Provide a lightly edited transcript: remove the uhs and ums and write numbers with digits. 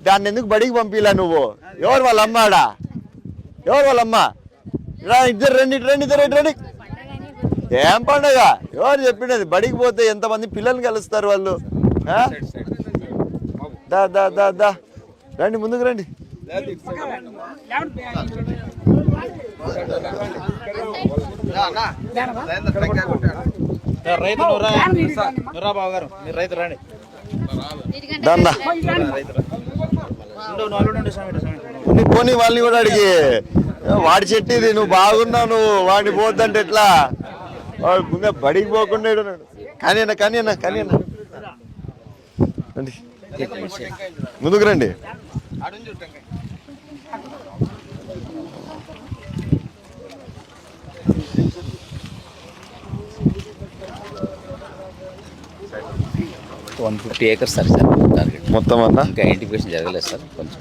దాన్ని ఎందుకు బడికి పంపిలా నువ్వు? ఎవరు వాళ్ళ అమ్మాడా? ఎవరు వాళ్ళ అమ్మ? ఇద్దరు రండి రండి ఇద్దరు రండి. ఏం పండగ? ఎవరు చెప్పినది? బడికి పోతే ఎంతమంది పిల్లల్ని కలుస్తారు వాళ్ళు. దా దా దా దా రండి, ముందుకు రండి. పోనీ వాళ్ళని కూడా అడిగి, వాడి చెట్టిది, నువ్వు బాగున్నావు, నువ్వు వాడిని పోద్దంటే ఎట్లా? వాడు ముందే బడికి పోకుండా కానీ అన్న కానీ అన్న కానీ అన్న రండి, ముందుకు రండి. $150 acres సార్ టార్గెట్. మొత్తం అన్న ఇంకా ఇంటిగ్రేషన్ జరగలేదు సార్ కొంచెం.